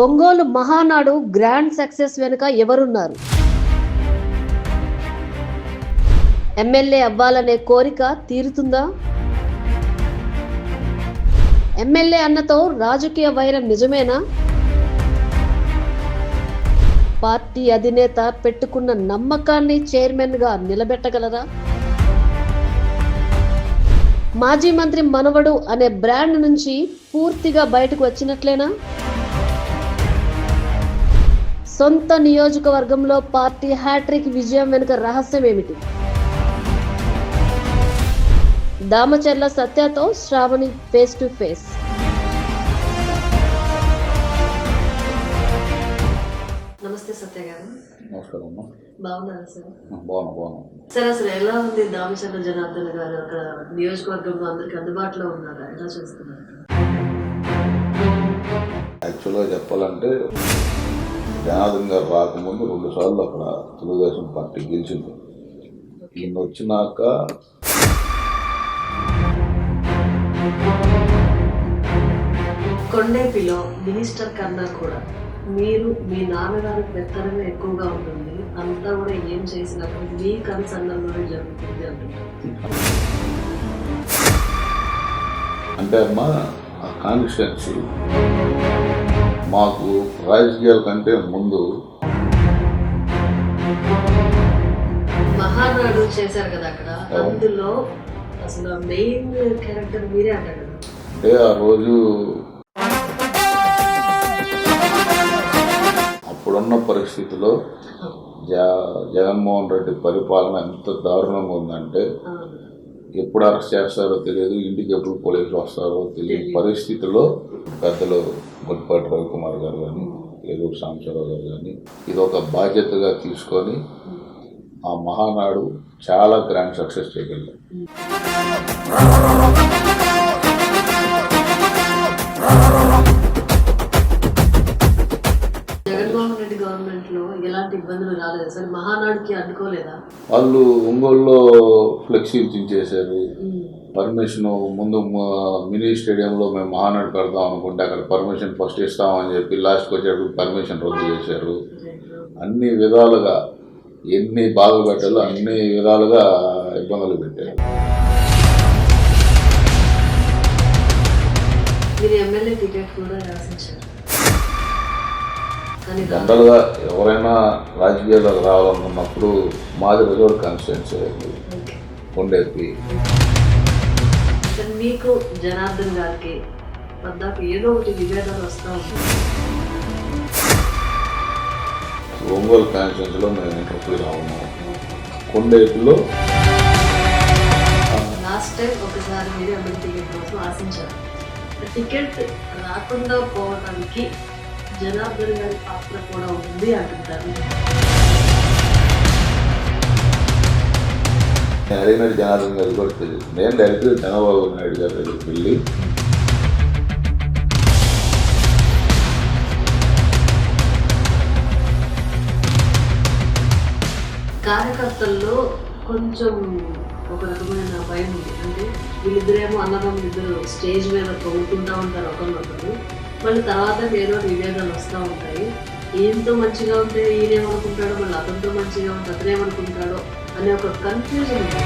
Ongole Mahanadu grand success వెనుక ఎవరున్నారు? MLA అవ్వాలనే కోరిక తీరుతుందా? ఎమ్మెల్యే అన్నతో రాజకీయ వైరం నిజమేనా? పార్టీ అధినేత పెట్టుకున్న నమ్మకాన్ని చైర్మన్గా నిలబెట్టగలరా? మాజీ మంత్రి మనవడు అనే బ్రాండ్ నుంచి పూర్తిగా బయటకు వచ్చినట్లేనా? సొంత నియోజకవర్గంలో పార్టీ హ్యాట్రిక్ విజయం వెనుక రహస్యం ఏమిటి? దామచర్ల సత్యతో శ్రావణి ఫేస్ టు ఫేస్. నమస్తే సత్య గారు. నమస్కారం. బాగున్నారా సార్? బాగున్నా సార్, అసలు ఎలా ఉంది దామచర్ల జనార్దన్ గారు అక్కడ నియోజకవర్గంలో అందరికి అందుబాటులో ఉన్నారా? ఎలా చూస్తున్నారు? యాక్చువల్గా చెప్పాలంటే జనార్దన్ గారు రాకముందు 2 సార్లు అక్కడ తెలుగుదేశం పార్టీ గెలిచింది. ఈయన వచ్చినాక కొండేపిలో మినిస్టర్ కన్నా కూడా మీరు మీ నాన్నగారి పెత్తనమే ఎక్కువగా ఉంటుంది, అంతా కూడా ఏం చేసినప్పుడు మీ కన్సర్న్లోనే జరుగుతుంది అంటున్నారు. అంటే అమ్మా ఆ కాన్స్టిట్యున్సీ మాకు రాజకీయాల కంటే ముందు మహానాడు చేశారు కదా అక్కడ, అందులో అసలు మెయిన్ క్యారెక్టర్ మీరే అంటారు కదా. అంటే ఆ రోజు అప్పుడున్న పరిస్థితిలో జగన్మోహన్ రెడ్డి పరిపాలన ఎంత దారుణంగా ఉందంటే ఎప్పుడు అరెస్ట్ చేస్తారో తెలియదు, ఇంటికి ఎప్పుడు పోలీసులు వస్తారో తెలియదు పరిస్థితిలో పెద్దలు గుడిపాటి రవికుమార్ గారు కానీ ఏలూరు సాంబశివరావు గారు కానీ ఇది ఒక బాధ్యతగా తీసుకొని ఆ మహానాడు చాలా గ్రాండ్ సక్సెస్ చేయగలిగారు. జగన్మోహన్ రెడ్డి గవర్నమెంట్ లో ఎలాంటి ఇబ్బందులు రాలేదు, అసలు మహానాడుకి అడ్డుకోలేదా? వాళ్ళు ఒంగోలులో ఫ్లెక్సీలు చించేశారు. పర్మిషన్ ముందు మినీ స్టేడియంలో మేము మహానాడు పెడదాం అనుకుంటే అక్కడ పర్మిషన్ ఫస్ట్ ఇస్తామని చెప్పి లాస్ట్కి వచ్చేటప్పుడు పర్మిషన్ రద్దు చేశారు. అన్ని విధాలుగా ఎన్ని బాధలు పెట్టాలో అన్ని విధాలుగా ఇబ్బందులు పెట్టారు. ఎమ్మెల్యే టికెట్ కూడా రాసించారు. జనరల్గా ఎవరైనా రాజకీయాలకు రావాలనుకున్నప్పుడు మాది రిజర్వ్ కాన్స్టిట్యున్సీ కొండేపి. మీకు జనార్దన్ గారికి పద్దాకు ఏదో ఒకటి విభేదాలు వస్తూ ఉంటాయి. ఒంగోలు కాన్స్టిట్యున్సీలో మేము ఇంటర్వ్యూ రావున్నాం. కొండేపిలో లాస్ట్ టైం ఒకసారి మీరు ఎమ్మెల్యే టికెట్ కోసం ఆశించారు. టికెట్ రాకుండా పోవడానికి జనార్దన్ గారి పాత్ర కూడా ఉంది అంటుంటారు. నేను అడిగినట్టు జనార్దన్ గారు కూడా తెలియదు. నేను డైరెక్ట్గా చంద్రబాబు నాయుడు గారి దగ్గరికి వెళ్ళి కార్యకర్తల్లో కొంచెం ఒక రకమైన భయం ఉంది. అంటే వీళ్ళిద్దరేమో అన్నదమ్ములు ఇద్దరు స్టేజ్ మీద పొగుడుకుంటూ ఉంటారు ఒకరినొకరు, మళ్ళీ తర్వాత ఏదో విభేదాలు వస్తూ ఉంటాయి. ఈయనతో మంచిగా ఉంటే ఈయనేమనుకుంటాడో, మళ్ళీ అతనితో మంచిగా ఉంటే అతనేమనుకుంటాడో అనే ఒక కన్ఫ్యూజన్ ఉంది.